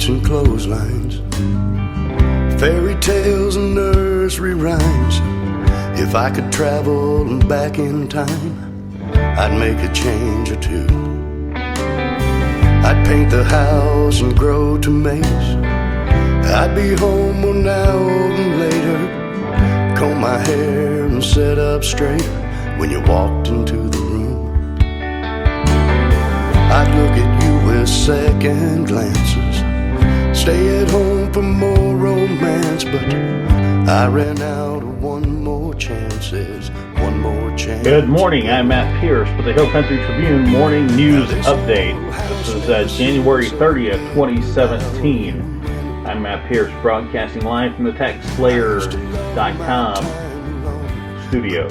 streets and clotheslines, fairy tales and nursery rhymes. If I could travel back in time, I'd make a change or two. I'd paint the house and grow tomatoes. I'd be home one hour and later, comb my hair and sit up straight when you walked into the room. I'd look at you with second glances, stay at home for more romance, but I ran out of one more chances, one more chance. Good morning, I'm Matt Pierce with the Country Tribune Morning News Update. This is January 30th, 2017. I'm Matt Pierce, broadcasting live from the TaxSlayer.com studio.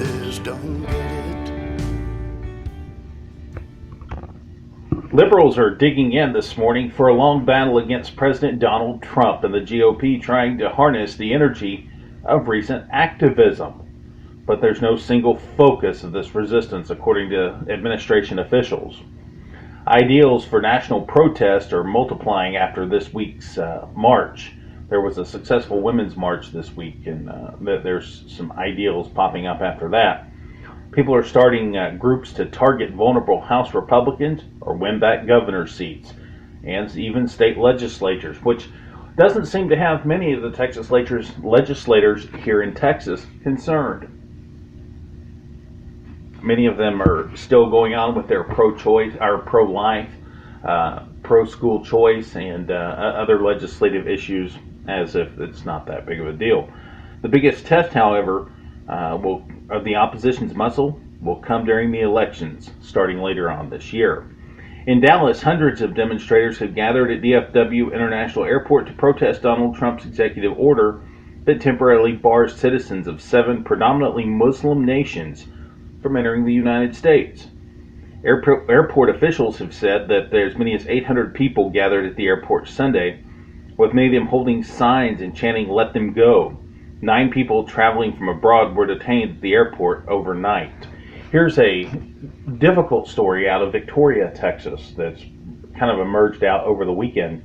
Liberals are digging in this morning for a long battle against President Donald Trump and the GOP trying to harness the energy of recent activism. But there's no single focus of this resistance, according to administration officials. Ideals for national protest are multiplying after this week's march. There was a successful women's march this week, and there's some ideals popping up after that. People are starting groups to target vulnerable House Republicans or win back governor seats, and even state legislatures, which doesn't seem to have many of the Texas legislators here in Texas concerned. Many of them are still going on with their pro-choice, or pro-life, pro-school choice, and other legislative issues as if it's not that big of a deal. The biggest test, however, of the opposition's muscle will come during the elections starting later on this year. In Dallas, hundreds of demonstrators have gathered at DFW International Airport to protest Donald Trump's executive order that temporarily bars citizens of 7 predominantly Muslim nations from entering the United States. Airport officials have said that there's as many as 800 people gathered at the airport Sunday, with many of them holding signs and chanting, "Let them go." 9 people traveling from abroad were detained at the airport overnight. Here's a difficult story out of Victoria, Texas, that's kind of emerged out over the weekend,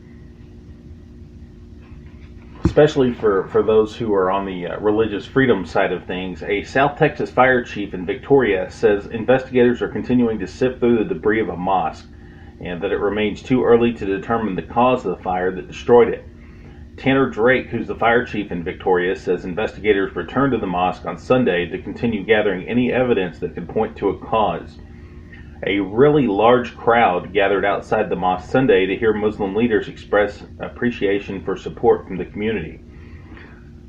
especially for those who are on the religious freedom side of things. A South Texas fire chief in Victoria says investigators are continuing to sift through the debris of a mosque and that it remains too early to determine the cause of the fire that destroyed it. Tanner Drake, who's the fire chief in Victoria, says investigators returned to the mosque on Sunday to continue gathering any evidence that could point to a cause. A really large crowd gathered outside the mosque Sunday to hear Muslim leaders express appreciation for support from the community.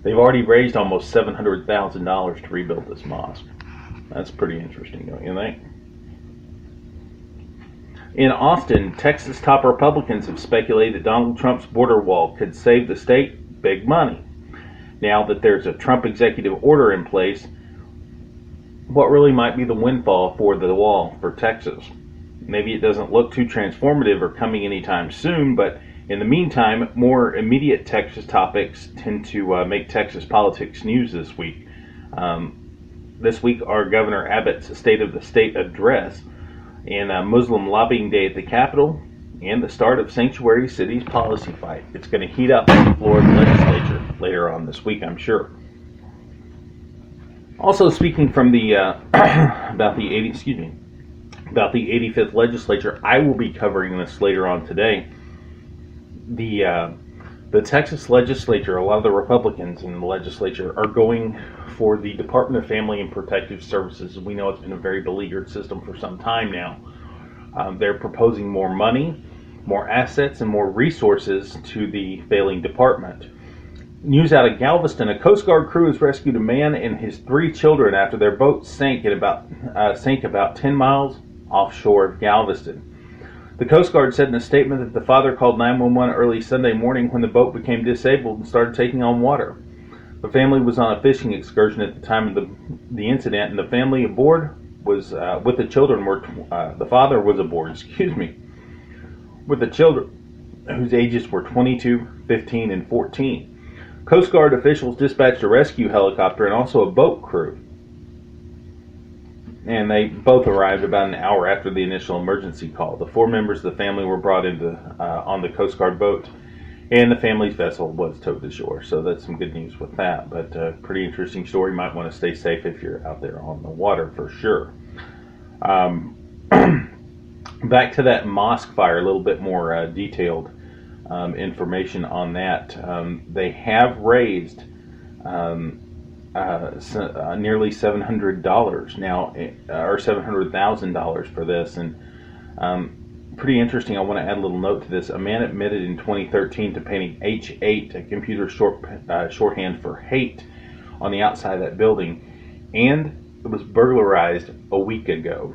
They've already raised almost $700,000 to rebuild this mosque. That's pretty interesting, don't you think? In Austin, Texas top Republicans have speculated that Donald Trump's border wall could save the state big money. Now that there's a Trump executive order in place, what really might be the windfall for the wall for Texas? Maybe it doesn't look too transformative or coming anytime soon, but in the meantime, more immediate Texas topics tend to make Texas politics news this week. This week, our Governor Abbott's State of the State address, and Muslim lobbying day at the Capitol, and the start of Sanctuary City's policy fight. It's going to heat up in the Florida legislature later on this week, I'm sure. Also, speaking from the about the 85th legislature, I will be covering this later on today. The Texas legislature, a lot of the Republicans in the legislature are going for the Department of Family and Protective Services. We know it's been a very beleaguered system for some time now. They're proposing more money, more assets, and more resources to the failing department. News out of Galveston: a Coast Guard crew has rescued a man and his 3 children after their boat sank about 10 miles offshore of Galveston. The Coast Guard said in a statement that the father called 911 early Sunday morning when the boat became disabled and started taking on water. The family was on a fishing excursion at the time of the incident, and the family aboard was with the children the father was aboard, with the children whose ages were 22, 15, and 14. Coast Guard officials dispatched a rescue helicopter and also a boat crew. And they both arrived about an hour after the initial emergency call. The 4 members of the family were brought into on the Coast Guard boat And the family's vessel was towed to shore, so that's some good news with that. But pretty interesting story. Might want to stay safe if you're out there on the water for sure. Back to that mosque fire, a little bit more detailed information on that. They have raised nearly $700 now, or $700,000 for this, and pretty interesting. I want to add a little note to this. A man admitted in 2013 to painting H8, a computer shorthand for hate, on the outside of that building, and it was burglarized a week ago.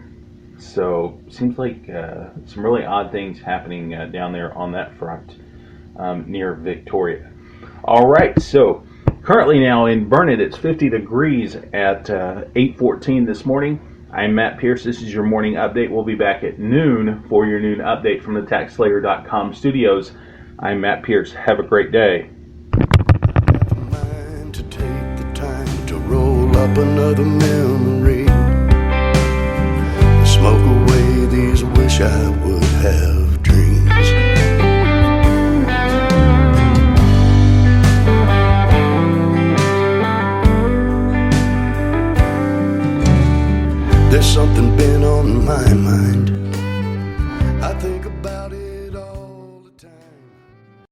So seems like some really odd things happening down there on that front near Victoria. All right, so currently now in Burnet, it's 50 degrees at 8:14 this morning. I'm Matt Pierce. This is your morning update. We'll be back at noon for your noon update from the TaxSlayer.com studios. I'm Matt Pierce. Have a great day. Mind to take the time to roll up another memory, smoke away these wish I would have dreams. There's something been on my mind